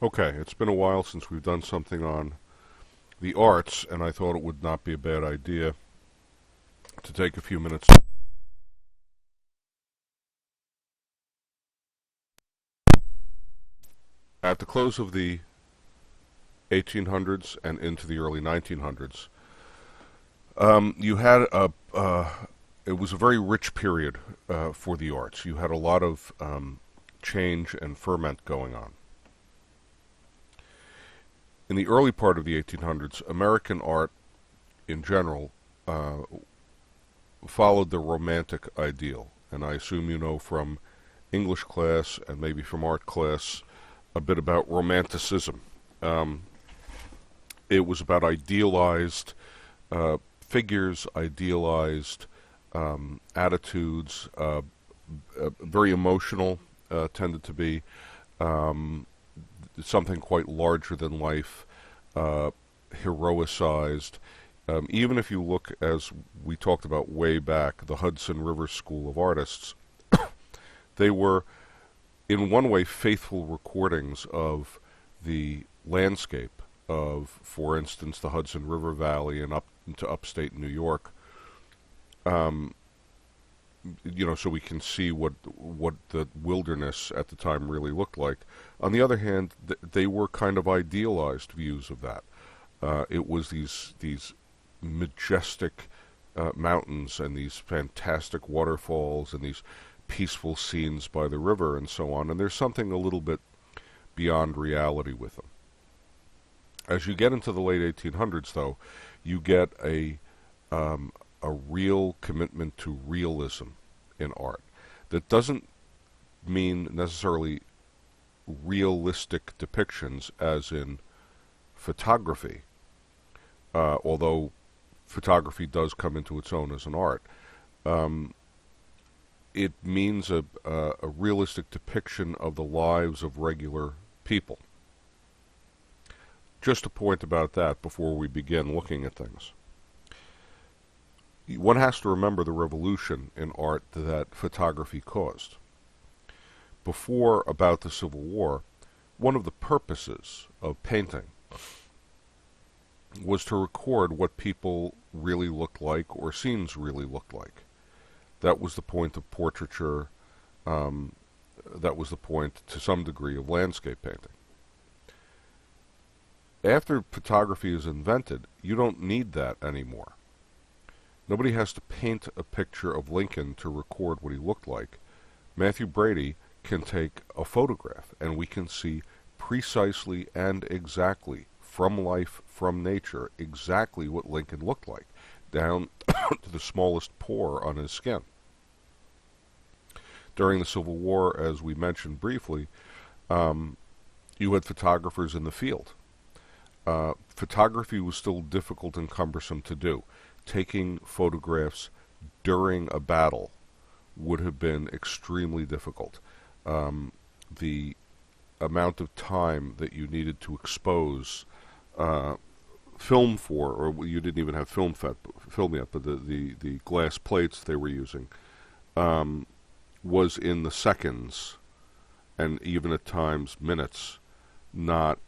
Okay, it's been a while since we've done something on the arts, and I thought it would not be a bad idea to take a few minutes. At the close of the 1800s and into the early 1900s, you had it was a very rich period for the arts. You had a lot of change and ferment going on. In the early part of the 1800s, American art in general followed the romantic ideal. And I assume you know from English class and maybe from art class a bit about romanticism. Um, it was about idealized figures, idealized attitudes, very emotional, tended to be um, something quite larger than life, uh, heroicized. Even if you look, as we talked about way back, the Hudson River School of Artists, they were, in one way, faithful recordings of the landscape of, for instance, the Hudson River Valley and up into upstate New York. Um, so we can see what the wilderness at the time really looked like. On the other hand, they were kind of idealized views of that. It was these majestic mountains and these fantastic waterfalls and these peaceful scenes by the river and so on. And there's something a little bit beyond reality with them. As you get into the late 1800s, though, you get a real commitment to realism in art. That doesn't mean necessarily realistic depictions, as in photography, although photography does come into its own as an art. Um, it means a realistic depiction of the lives of regular people. Just a point about that before we begin looking at things. One has to remember the revolution in art that photography caused. Before about the Civil War, one of the purposes of painting was to record what people really looked like or scenes really looked like. That was the point of portraiture. Um, that was the point, to some degree, of landscape painting. After photography is invented, you don't need that anymore. Nobody has to paint a picture of Lincoln to record what he looked like. Matthew Brady can take a photograph, and we can see precisely and exactly, from life, from nature, exactly what Lincoln looked like, down to the smallest pore on his skin. During the Civil War, as we mentioned briefly, you had photographers in the field. Photography was still difficult and cumbersome to do. Taking photographs during a battle would have been extremely difficult. The amount of time that you needed to expose film for, or you didn't even have film yet, but the glass plates they were using was in the seconds and even at times minutes, not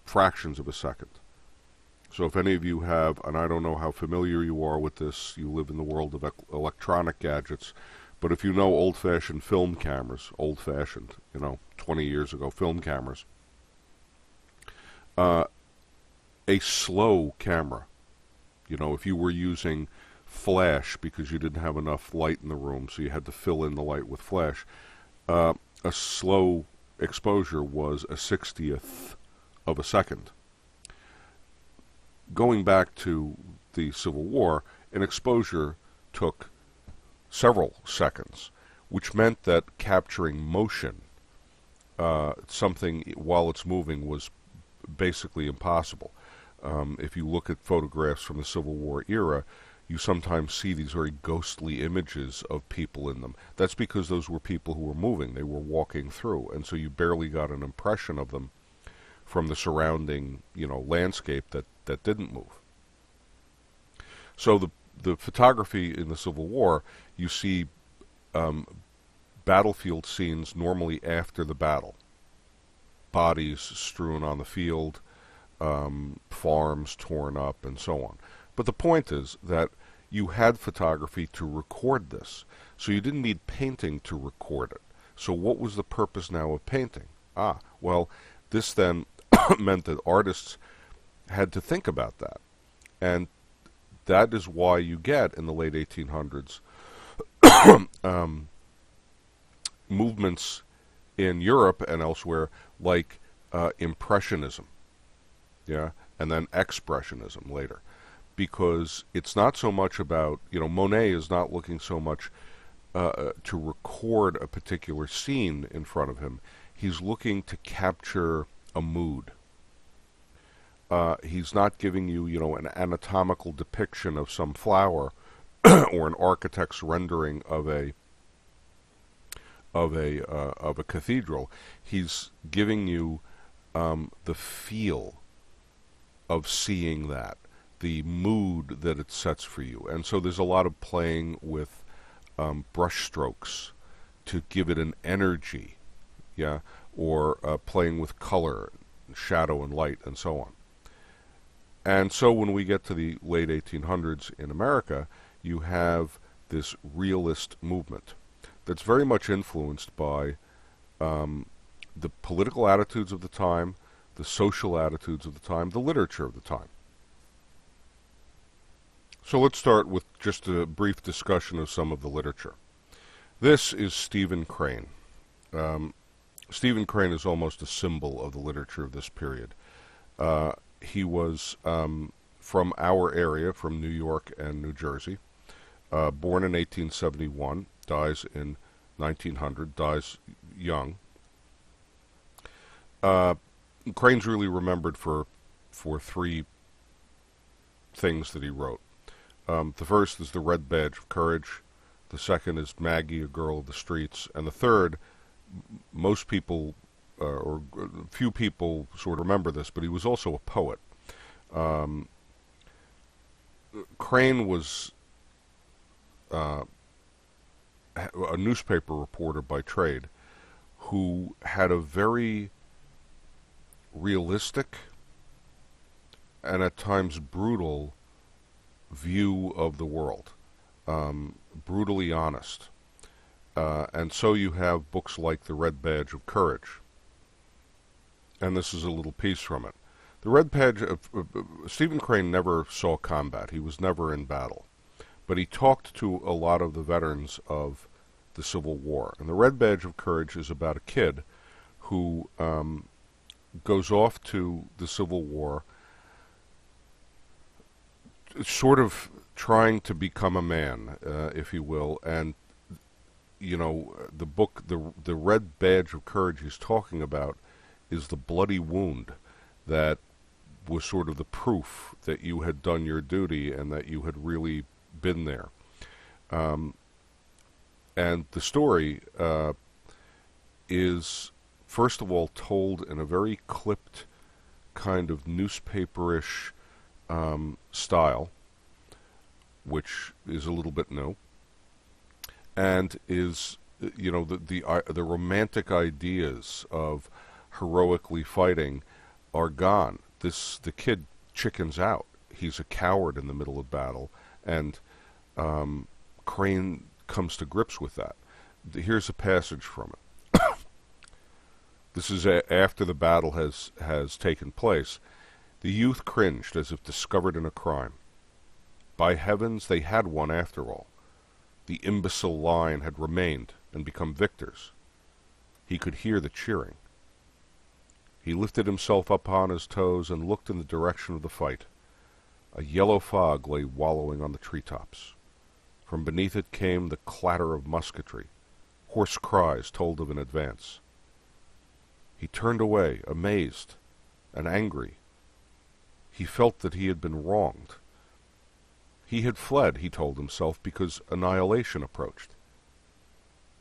fractions of a second. So if any of you have, and I don't know how familiar you are with this, you live in the world of electronic gadgets, but if you know old-fashioned film cameras, old-fashioned, 20 years ago film cameras, uh, a slow camera, if you were using flash because you didn't have enough light in the room, so you had to fill in the light with flash, a slow exposure was a 60th of a second. Going back to the Civil War, an exposure took several seconds, which meant that capturing motion, something while it's moving, was basically impossible. If you look at photographs from the Civil War era, you sometimes see these very ghostly images of people in them. That's because those were people who were moving. They were walking through, and so you barely got an impression of them from the surrounding, landscape that didn't move. So the photography in the Civil War, you see battlefield scenes normally after the battle, bodies strewn on the field, farms torn up, and so on. But the point is that you had photography to record this, so you didn't need painting to record it. So what was the purpose now of painting? Well, this then meant that artists had to think about that. And that is why you get, in the late 1800s, movements in Europe and elsewhere like Impressionism, yeah, and then Expressionism later. Because it's not so much about, Monet is not looking so much to record a particular scene in front of him. He's looking to capture a mood. He's not giving you, an anatomical depiction of some flower or an architect's rendering of a cathedral. He's giving you the feel of seeing that, the mood that it sets for you. And so there's a lot of playing with brush strokes to give it an energy, yeah, or playing with color, shadow and light, and so on. And so when we get to the late 1800s in America, you have this realist movement that's very much influenced by the political attitudes of the time, the social attitudes of the time, the literature of the time. So let's start with just a brief discussion of some of the literature. This is Stephen Crane. Stephen Crane is almost a symbol of the literature of this period. He was from our area, from New York and New Jersey, born in 1871, dies in 1900, dies young. Crane's really remembered for three things that he wrote. The first is The Red Badge of Courage. The second is Maggie, a Girl of the Streets. And the third, most people, or few people sort of remember this, but he was also a poet. Crane was a newspaper reporter by trade who had a very realistic and at times brutal view of the world, brutally honest. And so you have books like The Red Badge of Courage. And this is a little piece from it. The Red Badge of Stephen Crane never saw combat. He was never in battle. But he talked to a lot of the veterans of the Civil War. And The Red Badge of Courage is about a kid who goes off to the Civil War sort of trying to become a man, if you will, and the book, the Red Badge of Courage he's talking about is the bloody wound that was sort of the proof that you had done your duty and that you had really been there. And the story is, first of all, told in a very clipped kind of newspaperish style, which is a little bit new, and is, the romantic ideas of heroically fighting are gone. The kid chickens out. He's a coward in the middle of battle, and Crane comes to grips with that. Here's a passage from it. This is after the battle has taken place. The youth cringed as if discovered in a crime. By heavens, they had won after all. The imbecile line had remained and become victors. He could hear the cheering. He lifted himself up on his toes and looked in the direction of the fight. A yellow fog lay wallowing on the treetops. From beneath it came the clatter of musketry. Hoarse cries told of an advance. He turned away, amazed and angry. He felt that he had been wronged. He had fled, he told himself, because annihilation approached.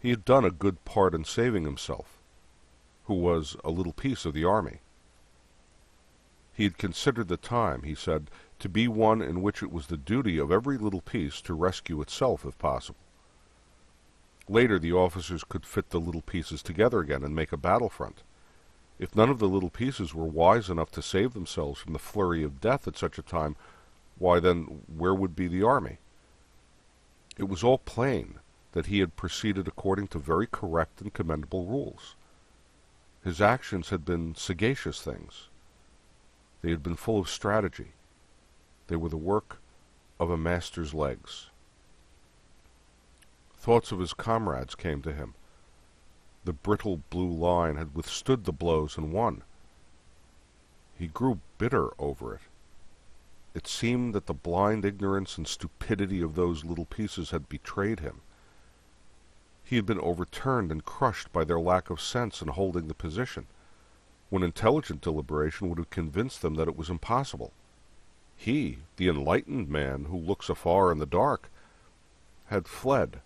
He had done a good part in saving himself, who was a little piece of the army. He had considered the time, he said, to be one in which it was the duty of every little piece to rescue itself if possible. Later the officers could fit the little pieces together again and make a battlefront. If none of the little pieces were wise enough to save themselves from the flurry of death at such a time, why then where would be the army? It was all plain that he had proceeded according to very correct and commendable rules. His actions had been sagacious things. They had been full of strategy. They were the work of a master's legs. Thoughts of his comrades came to him. The brittle blue line had withstood the blows and won. He grew bitter over it. It seemed that the blind ignorance and stupidity of those little pieces had betrayed him. He had been overturned and crushed by their lack of sense in holding the position, when intelligent deliberation would have convinced them that it was impossible. He, the enlightened man who looks afar in the dark, had fled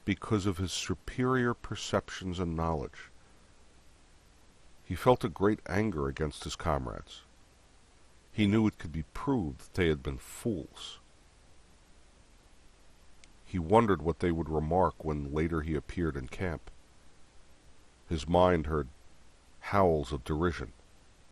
because of his superior perceptions and knowledge. He felt a great anger against his comrades. He knew it could be proved that they had been fools. He wondered what they would remark when later he appeared in camp. His mind heard howls of derision.